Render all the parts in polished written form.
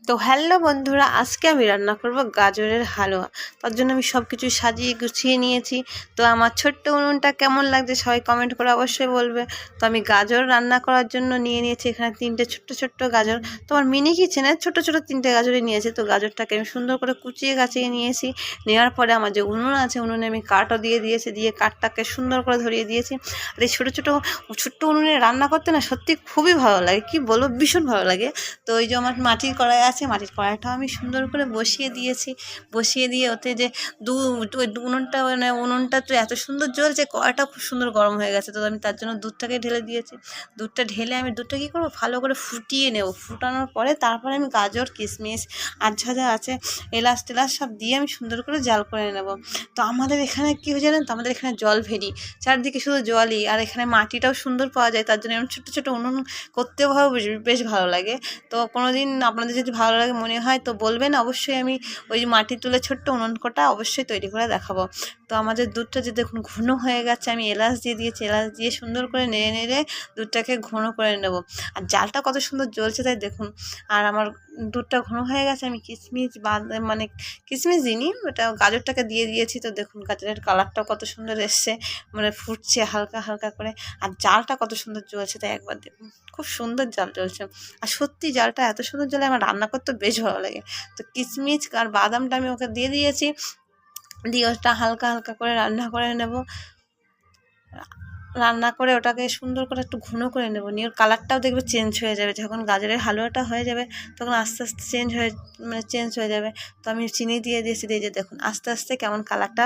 তো হ্যালো বন্ধুরা, আজকে আমি রান্না করব গাজরের হালুয়া। তার জন্য আমি সব কিছু সাজিয়ে গুছিয়ে নিয়েছি। তো আমার ছোট্ট উনুনটা কেমন লাগছে সবাই কমেন্ট করে অবশ্যই বলবে। তো আমি গাজর রান্না করার জন্য নিয়ে নিয়েছি এখানে 3টে ছোট্ট ছোট্ট গাজর। তোমার মিনি কিচেনে ছোট ছোট 3টে গাজরই নিয়েছি। তো গাজরটাকে আমি সুন্দর করে কুচিয়ে গাছিয়ে নিয়েছি। নেওয়ার পরে আমার যে উনুন আছে উনুনে আমি কাঠও দিয়ে দিয়েছি, দিয়ে কাঠটাকে সুন্দর করে ধরিয়ে দিয়েছি। আর এই ছোটো ছোটো ছোট্ট উনুনে রান্না করতে না সত্যি খুবই ভালো লাগে, কি বলবো, ভীষণ ভালো লাগে। তো ওই যে আমার মাটির কড়াই আছে, মাটির কড়াইটাও আমি সুন্দর করে বসিয়ে দিয়েছি। বসিয়ে দিয়ে ওতে যে ওই উনুনটা মানে উনুনটা তো এত সুন্দর জ্বলছে, কড়াইটাও খুব সুন্দর গরম হয়ে গেছে। তো আমি তার জন্য দুধটাকে ঢেলে দিয়েছি। দুধটা ঢেলে আমি দুধটা কী করবো, ভালো করে ফুটিয়ে নেব। ফুটানোর পরে তারপরে আমি গাজর, কিশমিশ আর যা যা আছে, এলাচ টেলাচ সব দিয়ে আমি সুন্দর করে জাল করে নেব। তো আমাদের এখানে কী হয়ে জানেন তো, আমাদের এখানে জল ভেরি, চারদিকে শুধু জলই, আর এখানে মাটিটাও সুন্দর পাওয়া যায়। তার জন্য এরকম ছোটো ছোটো উনুন করতেও বেশ ভালো লাগে। তো কোনো দিন আপনাদের যদি ভালো লাগে মনে হয় তো বলবেন, অবশ্যই আমি ওই মাটি তুলে ছোট্ট উনুন কটা অবশ্যই তৈরি করে দেখাবো। তো আমাদের দুধটা যে দেখুন ঘন হয়ে গেছে, আমি এলাচ দিয়ে দিয়েছি, এলাচ দিয়ে সুন্দর করে নেড়ে নেড়ে দুধটাকে ঘন করে নেব। আর জালটা কত সুন্দর জ্বলছে তাই দেখুন। আর আমার দুধটা ঘন হয়ে গেছে, আমি কিশমিশ মানে কিশমিশ দিইনি, ওটা গাজরটাকে দিয়ে দিয়েছি। তো দেখুন গাজরের কালারটাও কত সুন্দর এসছে, মানে ফুটছে হালকা হালকা করে। আর জালটা কত সুন্দর জ্বলছে তাই একবার দেখুন, খুব সুন্দর জাল জ্বলছে। আর সত্যি জালটা এত সুন্দর জ্বলে, আমার রান্না করতে বেশ ভালো লাগে। তো কিশমিশ আর বাদামটা আমি ওকে দিয়ে দিয়েছি, দিয়ে ওটা হালকা হালকা করে রান্না করে নেব। রান্না করে ওটাকে সুন্দর করে একটু ঘন করে নেব, নিয়ে ওর কালারটাও দেখবে চেঞ্জ হয়ে যাবে। যখন গাজরের হালুয়াটা হয়ে যাবে তখন আস্তে আস্তে চেঞ্জ হয়ে যাবে। তো আমি চিনি দিয়ে দিয়েছি, দিয়ে যে দেখুন আস্তে আস্তে কেমন কালারটা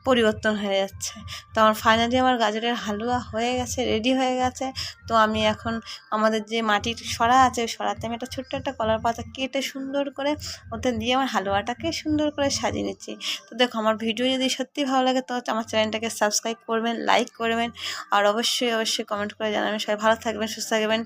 পরিবর্তন হয়ে যাচ্ছে। তো আমার ফাইনালি আমার গাজরের হালুয়া হয়ে গেছে, রেডি হয়ে গেছে। তো আমি এখন আমাদের যে মাটির সরা আছে, ওই সরাতে আমি একটা ছোট্ট একটা কলার পাতা কেটে সুন্দর করে ওতে দিয়ে আমার হালুয়াটাকে সুন্দর করে সাজিয়ে নিচ্ছি। তো দেখো, আমার ভিডিও যদি সত্যি ভালো লাগে তো আমার চ্যানেলটাকে সাবস্ক্রাইব করবেন, লাইক করবেন, আর অবশ্যই অবশ্যই কমেন্ট করে জানাবেন। সবাই ভালো থাকবেন, সুস্থ থাকবেন।